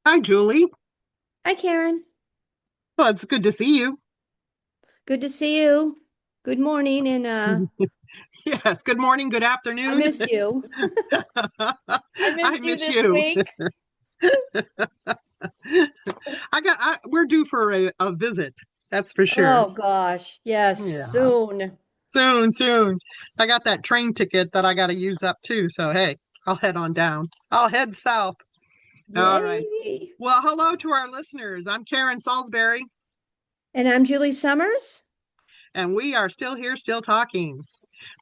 Hi, Julie. Hi, Karen. Well, it's good to see you. Good to see you. Good morning, and Yes, good morning, good I afternoon. miss you. I I missed you miss this you. week. We're due for a visit. That's for sure. Oh gosh, yes, Yeah. soon. Soon, soon. I got that train ticket that I got to use up too. So, hey, I'll head on down. I'll head south. All right. Yay. Well, hello to our listeners. I'm Karen Salisbury. And I'm Julie Summers. And we are still here, still talking.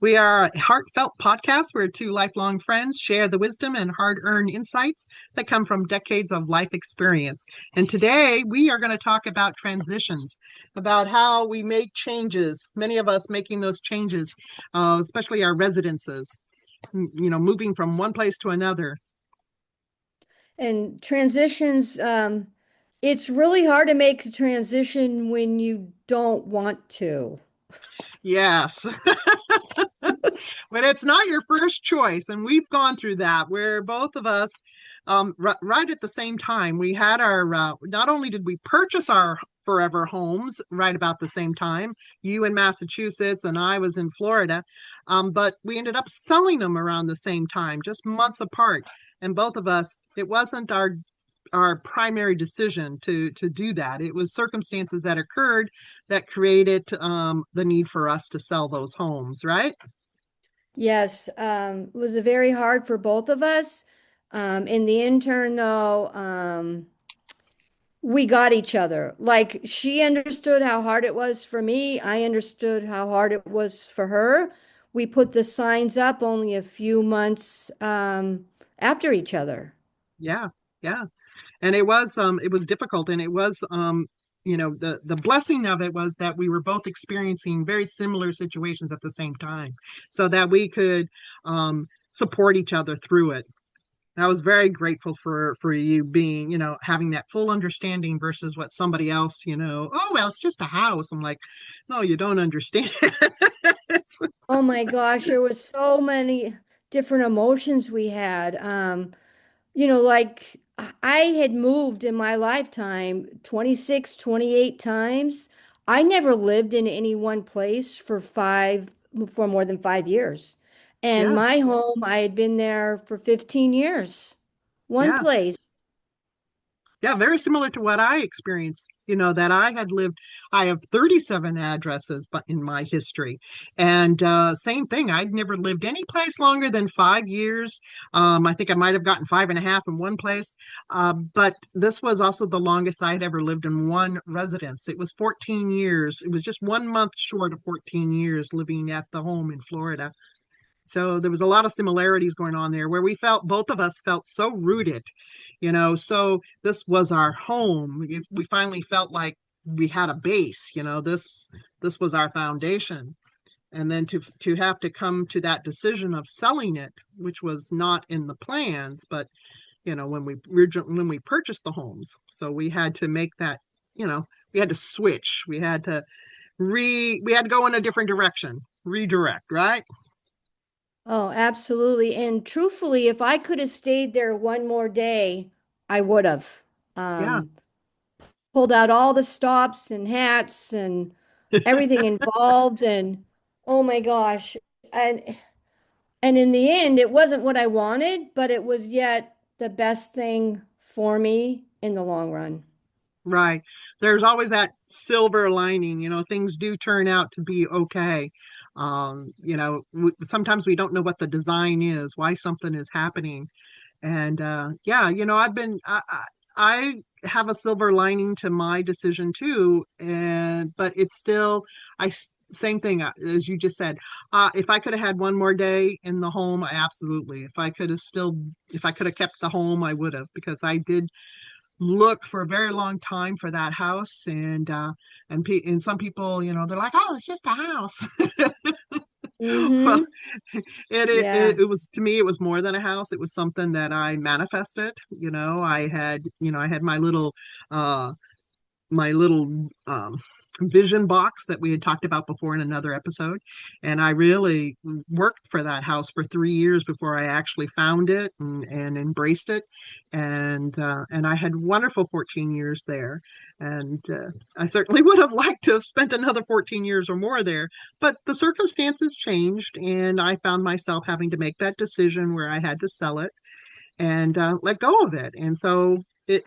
We are a heartfelt podcast where two lifelong friends share the wisdom and hard earned insights that come from decades of life experience. And today we are going to talk about transitions, about how we make changes, many of us making those changes, especially our residences, moving from one place to another. And transitions, it's really hard to make a transition when you don't want to. Yes. When it's not your first choice, and we've gone through that, where both of us, right at the same time, we had not only did we purchase our forever homes right about the same time, you in Massachusetts and I was in Florida, but we ended up selling them around the same time, just months apart. And both of us, it wasn't our primary decision to do that. It was circumstances that occurred that created the need for us to sell those homes, right? Yes, it was very hard for both of us. In the intern, though, we got each other. Like she understood how hard it was for me. I understood how hard it was for her. We put the signs up only a few months after each other. Yeah, yeah. And it was difficult, and it was the blessing of it was that we were both experiencing very similar situations at the same time, so that we could um support each other through it. I was very grateful for you being, having that full understanding versus what somebody else, oh well, it's just a house. I'm like, no, you don't understand. Oh my gosh, there was so many different emotions we had. Like I had moved in my lifetime 26, 28 times. I never lived in any one place for more than 5 years. And Yeah, my home, I had been there for 15 years. One yeah. place. Yeah, very similar to what I experienced. That I had lived, I have 37 addresses but in my history. And same thing, I'd never lived any place longer than 5 years. I think I might have gotten 5.5 in one place. But this was also the longest I had ever lived in one residence. It was 14 years. It was just 1 month short of 14 years living at the home in Florida. So there was a lot of similarities going on there where both of us felt so rooted, so this was our home. We finally felt like we had a base, this was our foundation. And then to have to come to that decision of selling it, which was not in the plans, but when we purchased the homes, so we had to make that, we had to switch. We had to go in a different direction, redirect, right? Oh, absolutely. And truthfully, if I could have stayed there one more day, I would have. Yeah. Um, Pulled out all the stops and hats and everything involved. And oh my gosh. And and in the end, it wasn't what I wanted, but it was yet the best thing for me in the long run. Right. There's always that silver lining, things do turn out to be okay. Sometimes we don't know what the design is, why something is happening. And yeah, I have a silver lining to my decision too. But it's still, same thing as you just said. If I could have had one more day in the home, I absolutely. If I could have kept the home, I would have, because I did look for a very long time for that house. And some people, they're like, oh, it's just a house. Well, Mm-hmm. Yeah. it was, to me, it was more than a house. It was something that I manifested. I had my little vision box that we had talked about before in another episode. And I really worked for that house for 3 years before I actually found it and embraced it. And I had wonderful 14 years there. And I certainly would have liked to have spent another 14 years or more there. But the circumstances changed, and I found myself having to make that decision where I had to sell it and let go of it. And so, it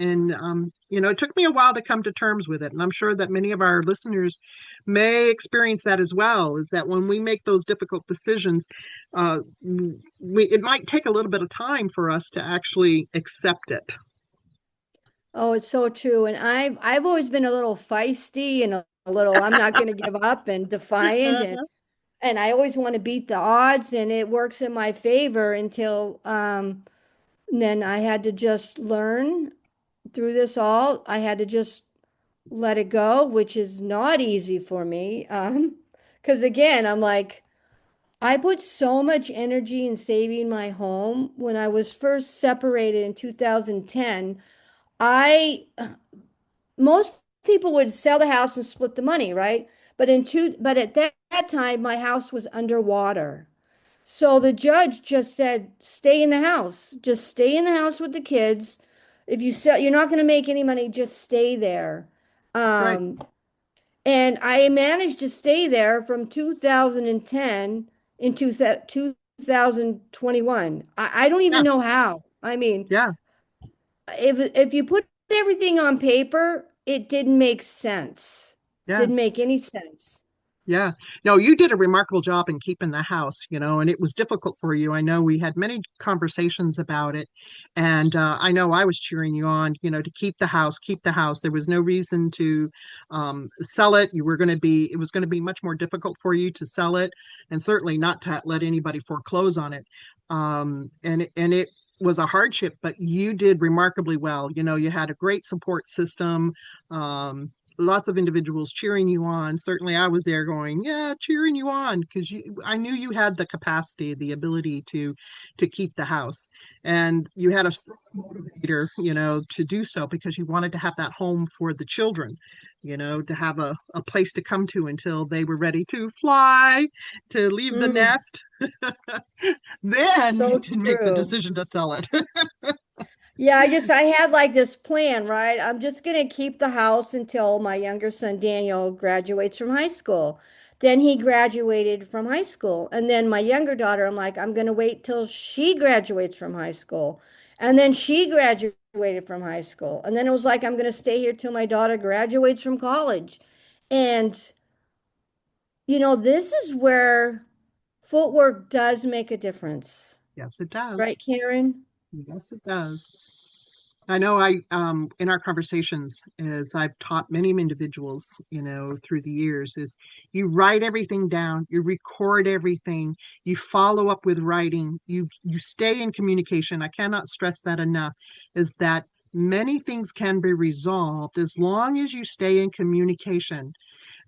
took me a while to come to terms with it. And I'm sure that many of our listeners may experience that as well, is that when we make those difficult decisions, it might take a little bit of time for us to actually accept it. Oh, it's so true. And I've always been a little feisty and a little I'm not going to give up and defiant and I always want to beat the odds and it works in my favor until then I had to just learn through this all. I had to just let it go, which is not easy for me. Because again, I'm like, I put so much energy in saving my home. When I was first separated in 2010, I most people would sell the house and split the money, right? But at that time, my house was underwater. So the judge just said, stay in the house. Just stay in the house with the kids. If you sell, you're not going to make any money, just stay there. Right. Um, and I managed to stay there from 2010 into 2021. I don't even Yeah. know how. I mean, Yeah. if you put everything on paper, it didn't make sense. Yeah. Didn't make any sense. Yeah. No, you did a remarkable job in keeping the house, and it was difficult for you. I know we had many conversations about it. And I know I was cheering you on, to keep the house, keep the house. There was no reason to sell it. It was going to be much more difficult for you to sell it, and certainly not to let anybody foreclose on it. And it was a hardship, but you did remarkably well. You had a great support system. Lots of individuals cheering you on. Certainly, I was there going, yeah, cheering you on because I knew you had the capacity, the ability to keep the house, and you had a strong motivator, to do so because you wanted to have that home for the children, to have a place to come to until they were ready to fly, to leave the Mm, nest. Then you so can make the true. decision to sell it. Yeah, I had like this plan, right? I'm just gonna keep the house until my younger son Daniel graduates from high school. Then he graduated from high school. And then my younger daughter, I'm like, I'm gonna wait till she graduates from high school. And then she graduated from high school. And then it was like, I'm gonna stay here till my daughter graduates from college. And this is where footwork does make a difference. Yes, it Right, does. Karen? Yes, it does. I know in our conversations, as I've taught many individuals, through the years, is you write everything down, you record everything, you follow up with writing, you stay in communication. I cannot stress that enough, is that many things can be resolved as long as you stay in communication.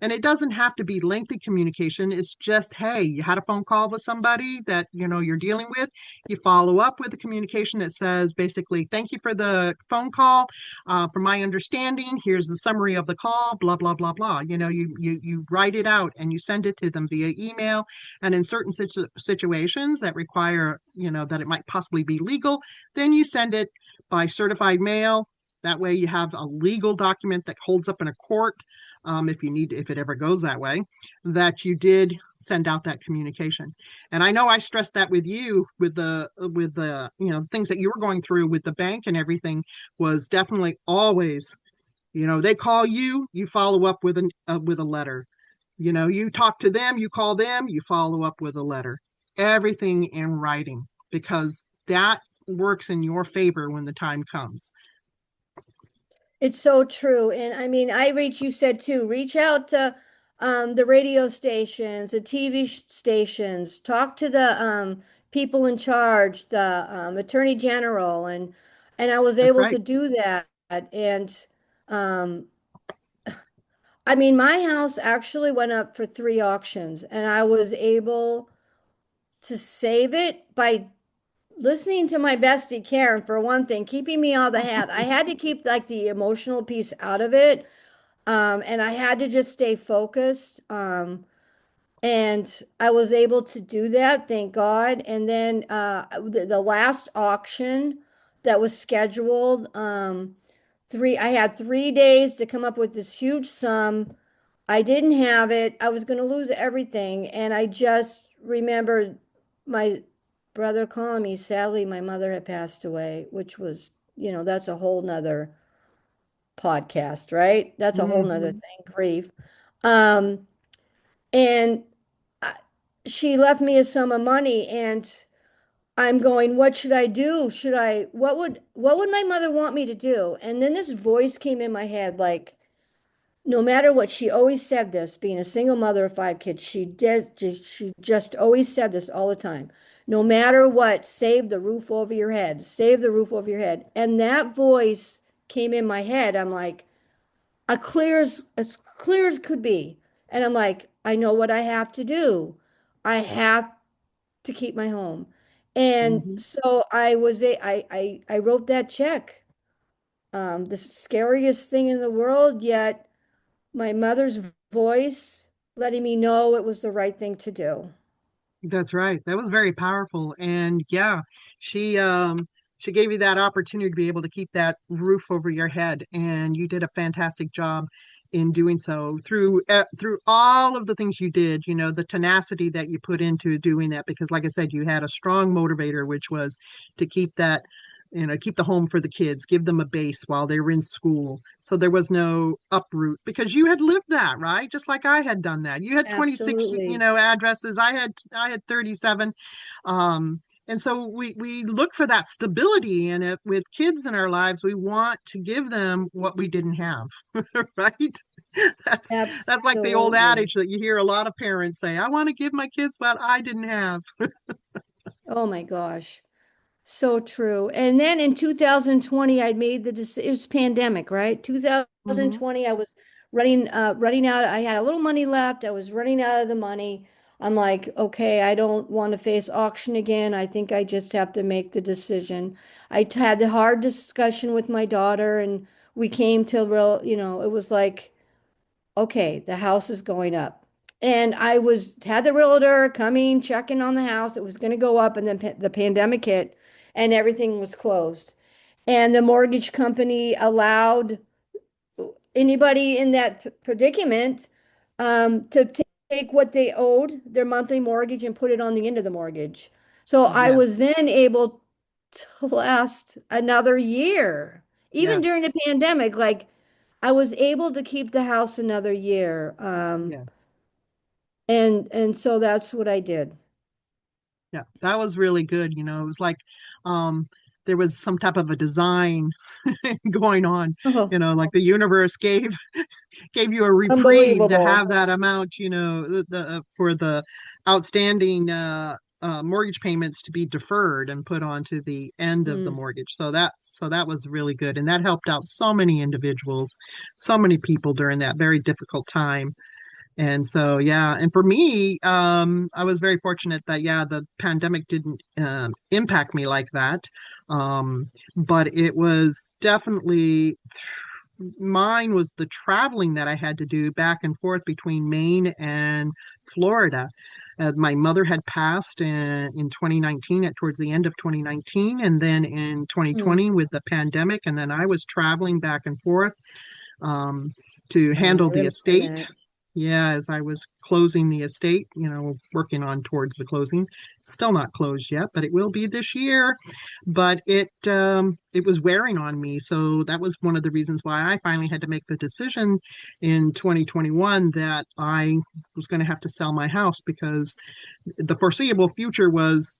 And it doesn't have to be lengthy communication. It's just, hey, you had a phone call with somebody that you're dealing with. You follow up with a communication that says basically, thank you for the phone call. From my understanding, here's the summary of the call, blah, blah, blah, blah. You write it out and you send it to them via email. And in certain situations that require, that it might possibly be legal, then you send it by certified mail. That way you have a legal document that holds up in a court, if it ever goes that way, that you did send out that communication. And I know I stressed that with you with the things that you were going through with the bank and everything was definitely always, they call you, you follow up with a letter. You talk to them, you call them, you follow up with a letter. Everything in writing, because that works in your favor when the time comes. It's so true. And I mean, you said too, reach out to the radio stations, the TV stations, talk to the people in charge, the attorney general, and I was That's able right. to do that. And um, I mean, my house actually went up for 3 auctions, and I was able to save it by listening to my bestie Karen for one thing, keeping me on the hat. I had to keep like the emotional piece out of it. And I had to just stay focused. And I was able to do that, thank God. And then the last auction that was scheduled, I had 3 days to come up with this huge sum. I didn't have it. I was going to lose everything. And I just remembered my brother calling me. Sadly, my mother had passed away, which was, that's a whole nother podcast, right? That's a whole nother Hmm. thing, grief. Um, and I- she left me a sum of money, and I'm going, what should I do? What would my mother want me to do? And then this voice came in my head, like, no matter what, she always said this, being a single mother of 5 kids, she just always said this all the time. No matter what, save the roof over your head, save the roof over your head. And that voice came in my head. I'm like, as clear as could be. And I'm like, I know what I have to do. I have to keep my home. And Hmm. so I wrote that check. The scariest thing in the world, yet my mother's voice letting me know it was the right thing to do. That's right. That was very powerful. And yeah, she she gave you that opportunity to be able to keep that roof over your head, and you did a fantastic job in doing so through all of the things you did, the tenacity that you put into doing that, because like I said, you had a strong motivator, which was to keep the home for the kids, give them a base while they were in school. So there was no uproot because you had lived that, right? Just like I had done that. You had 26, Absolutely. addresses. I had 37. And so we look for that stability, and if with kids in our lives, we want to give them what we didn't have, right? That's that's like the old Absolutely. adage that you hear a lot of parents say, I want to give my kids what I didn't have. Oh my gosh. So true. And then in 2020, I made the decision. It was pandemic, right? Hmm. 2020, I was running out. I had a little money left. I was running out of the money. I'm like, okay, I don't want to face auction again. I think I just have to make the decision. Had the hard discussion with my daughter, and we came to real, it was like, okay, the house is going up. And I had the realtor coming, checking on the house. It was going to go up, and then the pandemic hit and everything was closed. And the mortgage company allowed anybody in that predicament to take what they owed, their monthly mortgage, and put it on the end of the mortgage. So I Yes, was then able to last another year, even during yes, the pandemic. Like, I was able to keep the house another year. yes. And so that's what I did. Yeah, that was really good. It was like um there was some type of a design going on, Oh, like the universe gave you a reprieve to unbelievable. have that amount, for the outstanding mortgage payments to be deferred and put onto the end of the Mm. mortgage. So that was really good, and that helped out so many individuals, so many people during that very difficult time. And so, yeah, and for me, I was very fortunate that, yeah, the pandemic didn't impact me like that. But it was definitely mine was the traveling that I had to do back and forth between Maine and Florida. My mother had passed in 2019, towards the end of 2019, and then in Mm. 2020 with the pandemic, and then I was traveling back and forth um, to I handle the remember estate. that. Yeah, as I was closing the estate, working on towards the closing. Still not closed yet, but it will be this year. But it was wearing on me. So that was one of the reasons why I finally had to make the decision in 2021 that I was going to have to sell my house, because the foreseeable future was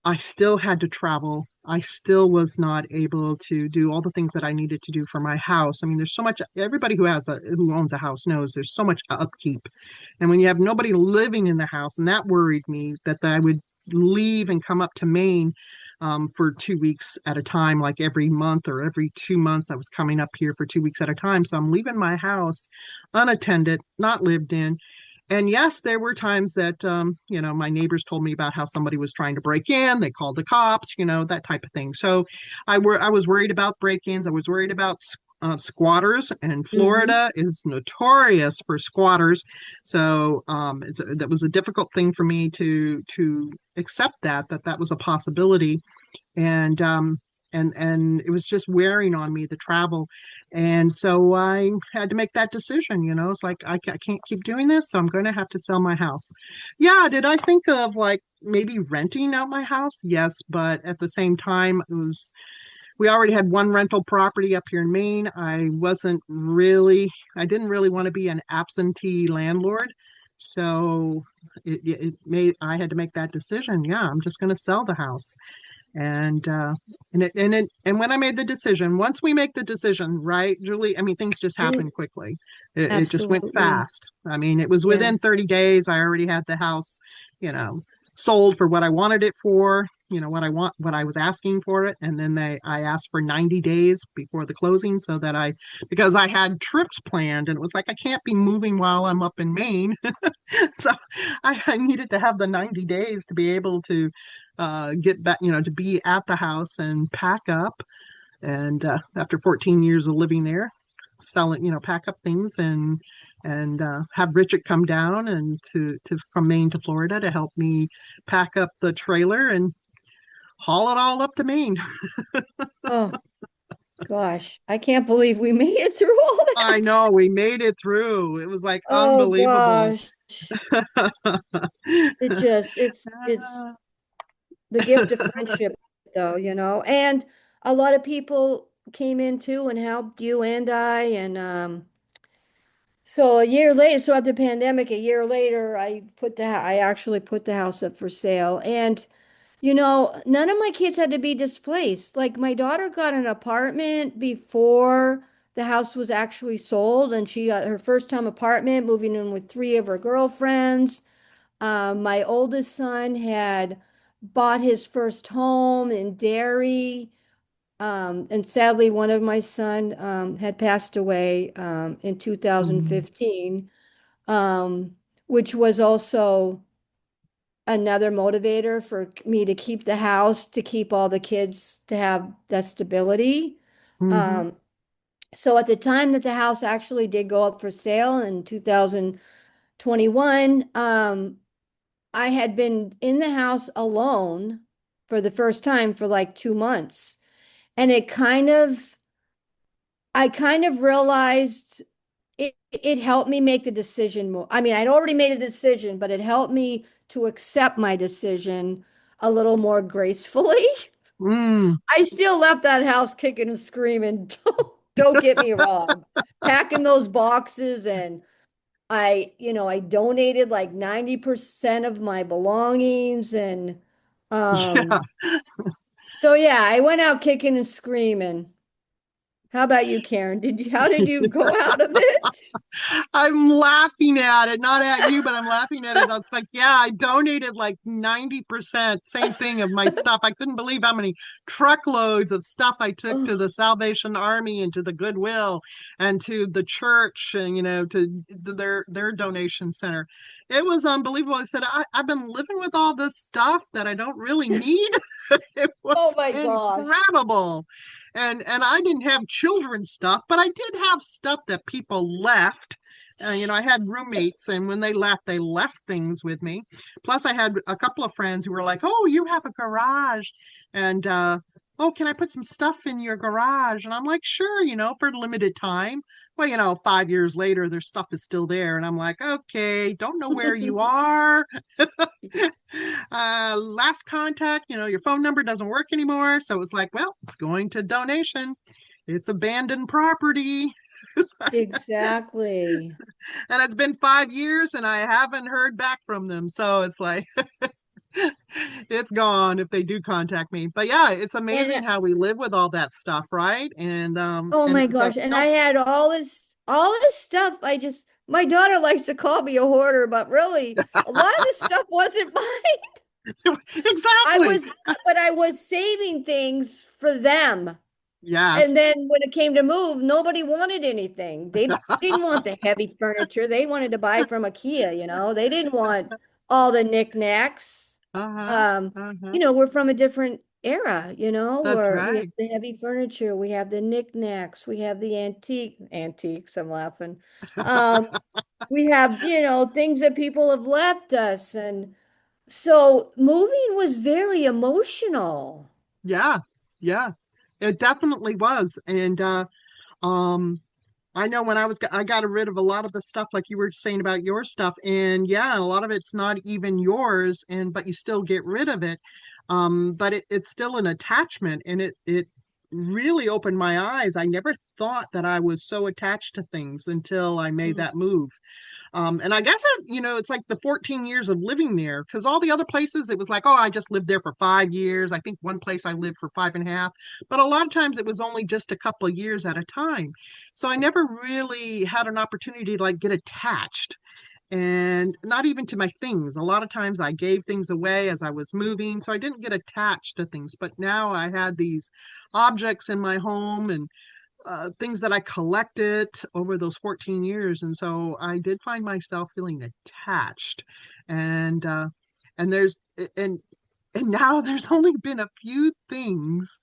I still had to travel. I still was not able to do all the things that I needed to do for my house. I mean, there's so much, everybody who owns a house knows there's so much upkeep. And when you have nobody living in the house, and that worried me that I would leave and come up to Maine for 2 weeks at a time, like every month or every 2 months, I was coming up here for 2 weeks at a time. So I'm leaving my house unattended, not lived in, and yes, there were times that, my neighbors told me about how somebody was trying to break in. They called the cops, that type of thing. So I was worried about break-ins. I was worried about squatters, and Hmm. Florida is notorious for squatters. So that was a difficult thing for me to accept that was a possibility, and and it was just wearing on me, the travel. And so I had to make that decision. It's like I can't keep doing this, so I'm going to have to sell my house. Yeah, did I think of like maybe renting out my house? Yes, but at the same time, we already had one rental property up here in Maine. I didn't really want to be an absentee landlord. So I had to make that decision. Yeah, I'm just going to sell the house. And and when I made the decision, once we make the decision, right, Julie, I mean, things just happen quickly. It just went Absolutely. fast. I mean, it was Yeah. within 30 days. I already had the house, you know, sold for what I wanted it for, what I was asking for it. And then I asked for 90 days before the closing because I had trips planned, and it was like, I can't be moving while I'm up in Maine. So I needed to have the 90 days to be able to get back, to be at the house and pack up. And after 14 years of living there, selling, pack up things and have Richard come down and to from Maine to Florida to help me pack up the trailer and haul it all up to Maine. Oh gosh, I can't believe we made it through all I that. know we made it through. It was like Oh unbelievable. gosh. It's the gift of friendship though, and a lot of people came in too and helped you and I, and so a year later, so after the pandemic, a year later, I actually put the house up for sale. And none of my kids had to be displaced. Like my daughter got an apartment before the house was actually sold, and she got her first time apartment, moving in with three of her girlfriends. My oldest son had bought his first home in Derry. And sadly, one of my son had passed away in Mhm. 2015, which was also another motivator for me to keep the house, to keep all the kids to have that stability. Mhm. Um, so at the time that the house actually did go up for sale in 2021, I had been in the house alone for the first time for like 2 months. And I kind of realized it helped me make the decision more. I mean, I'd already made a decision, but it helped me to accept my decision a little more gracefully. Mm. I still left that house kicking and screaming. Don't get me wrong. Packing those boxes, and I donated like 90% of my belongings, and Yeah. um so yeah, I went out kicking and screaming. How about you, Karen? How did you go out of it? I'm laughing at it, not at you, but I'm laughing at it. It's like, yeah, I donated like 90%, same thing of my stuff. I couldn't believe how many truckloads of stuff I took to Oh, the Salvation Army and to the Goodwill and to the church and, to their donation center. It was unbelievable. I said, I've been living with all this stuff that I don't really need. It oh was my gosh. incredible. And I didn't have children's stuff, but I did have stuff that people left. I had roommates, and when they left things with me. Plus, I had a couple of friends who were like, "Oh, you have a garage, and oh, can I put some stuff in your garage?" And I'm like, "Sure," for a limited time. Well, 5 years later, their stuff is still there, and I'm like, "Okay, don't know where you are. Last contact, your phone number doesn't work anymore." So it's like, well, it's going to donation. It's abandoned property. Exactly. And it's been 5 years and I haven't heard back from them. So it's like, it's gone if they do contact me. But yeah, it's And amazing how we live with all that stuff, right? oh And my so gosh. And I don't had all this stuff. My daughter likes to call me a hoarder, but really, a lot of this stuff wasn't mine. I exactly. was, but I was saving things for them. And Yes. then when it came to move, nobody wanted anything. They didn't want the heavy furniture. They wanted to buy from IKEA. They didn't want all the knickknacks. Uh-huh. Um, Uh-huh. we're from a different era, That's where we have right. the heavy furniture, we have the knickknacks, we have the antiques, I'm laughing. Um, we have, things that people have left us. And so moving was very emotional. Yeah. Yeah. It definitely was. And um I know when I got rid of a lot of the stuff like you were saying about your stuff, and yeah, a lot of it's not even yours, and but you still get rid of it. But it's still an attachment, and it really opened my eyes. I never thought that I was so attached to things until I made Mm. that move. And I guess it's like the 14 years of living there, because all the other places, it was like, oh, I just lived there for 5 years. I think one place I lived for 5.5, but a lot of times it was only just a couple of years at a time. So I never really had an opportunity to like get attached, and not even to my things. A lot of times I gave things away as I was moving, so I didn't get attached to things. But now I had these objects in my home, and things that I collected over those 14 years. And so I did find myself feeling attached. And and there's and and now there's only been a few things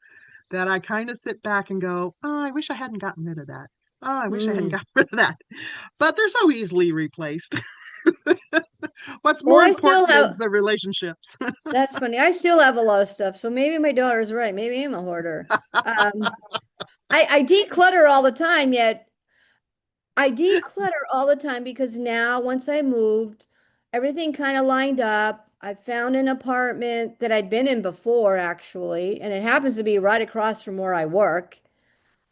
that I kind of sit back and go, oh, I wish I hadn't gotten rid of that. Oh, I wish I hadn't Mm. gotten rid of that. But they're so easily replaced. What's Well, more I still important is have, the relationships. that's funny. I still have a lot of stuff. So maybe my daughter's right. Maybe I'm a hoarder. Um, I declutter all the time, yet I declutter all the time because now, once I moved, everything kind of lined up. I found an apartment that I'd been in before, actually, and it happens to be right across from where I work.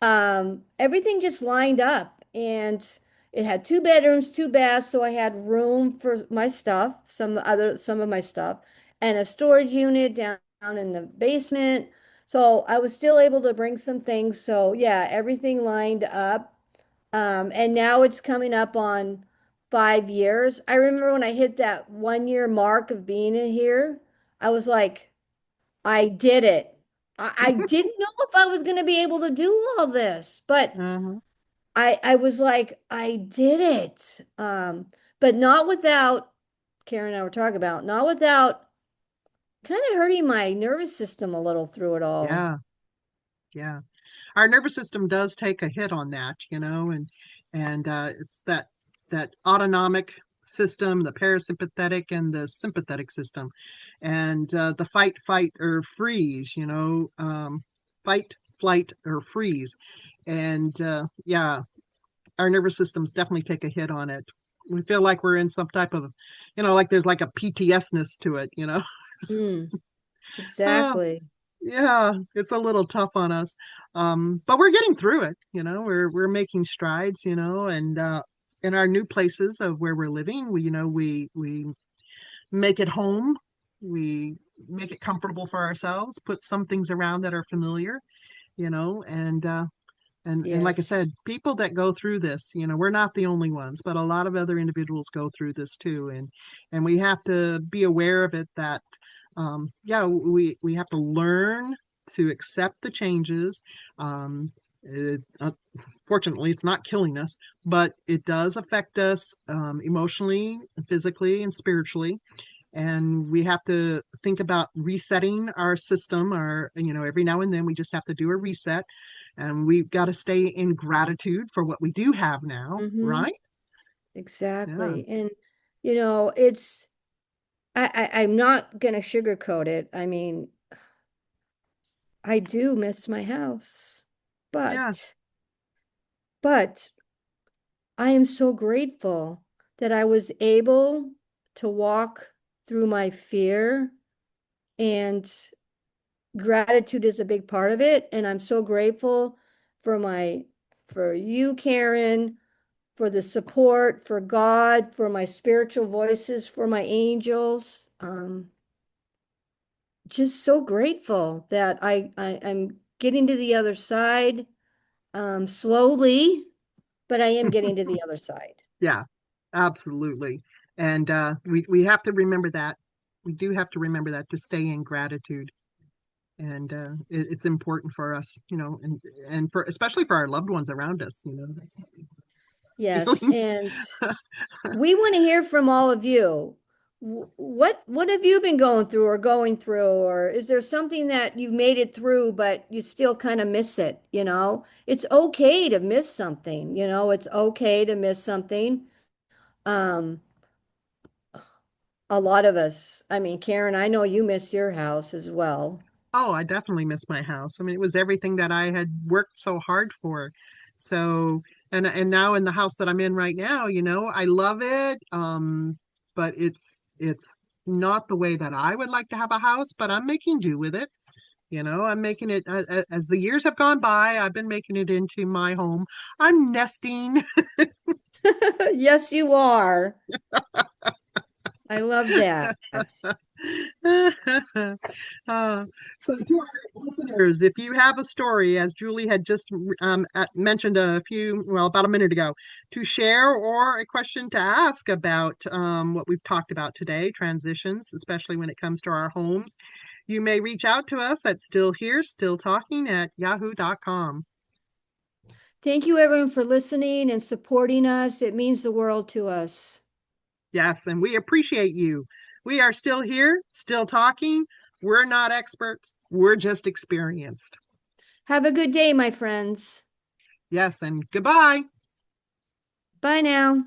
Everything just lined up, and it had 2 bedrooms, 2 baths, so I had room for my stuff, some of my stuff, and a storage unit down in the basement. So I was still able to bring some things. So yeah, everything lined up. And now it's coming up on 5 years. I remember when I hit that 1 year mark of being in here, I was like, I did it. I didn't know if I was going to be able to do all this, but Uh-huh. I was like, I did it. But not without, Karen and I were talking about, not without kind of hurting my nervous system a little through it all. Yeah, yeah. Our nervous system does take a hit on that, and it's that autonomic system, the parasympathetic and the sympathetic system, and the fight, fight or freeze, fight, flight or freeze, and yeah, our nervous systems definitely take a hit on it. We feel like we're in some type of, like there's like a PTSness to it. Mm, Uh, exactly. yeah, it's a little tough on us. But we're getting through it. We're making strides, and in our new places of where we're living, we make it home. We make it comfortable for ourselves, put some things around that are familiar, and like I Yes. said, people that go through this, we're not the only ones, but a lot of other individuals go through this too, and we have to be aware of it. That yeah, we have to learn to accept the changes. Fortunately, it's not killing us, but it does affect us emotionally, physically, and spiritually, and we have to think about resetting our system. Every now and then we just have to do a reset, and we've got to stay in gratitude for what we do have now, Mm-hmm. right? Yeah. Exactly. And it's I'm not gonna sugarcoat it. I mean, I do miss my house, Yeah. but I am so grateful that I was able to walk through my fear, and gratitude is a big part of it. And I'm so grateful for for you, Karen, for the support, for God, for my spiritual voices, for my angels. Just so grateful that I'm getting to the other side, slowly, but I am getting to the other side. Yeah, absolutely. And we have to remember that. We do have to remember that, to stay in gratitude. And it's important for us, and for especially for our loved ones around us, Yes, feelings. and we want to hear from all of you. What have you been going through or going through, or is there something that you made it through but you still kind of miss it, you know? It's okay to miss something, you know, it's okay to miss something. Um, a lot of us, I mean, Karen, I know you miss your house as well. Oh, I definitely miss my house. I mean, it was everything that I had worked so hard for. So, and now in the house that I'm in right now, I love it. But it's not the way that I would like to have a house, but I'm making do with it. I'm making it as the years have gone by, I've been making it into my home. I'm nesting. Yes, you are. I love that. Uh, so to our listeners, if you have a story, as Julie had just mentioned about a minute ago, to share or a question to ask about what we've talked about today, transitions, especially when it comes to our homes, you may reach out to us at still here, still talking at yahoo.com. Thank you, everyone, for listening and supporting us. It means the world to us. Yes, and we appreciate you. We are still here, still talking. We're not experts, we're just experienced. Have a good day, my friends. Yes, and goodbye. Bye now.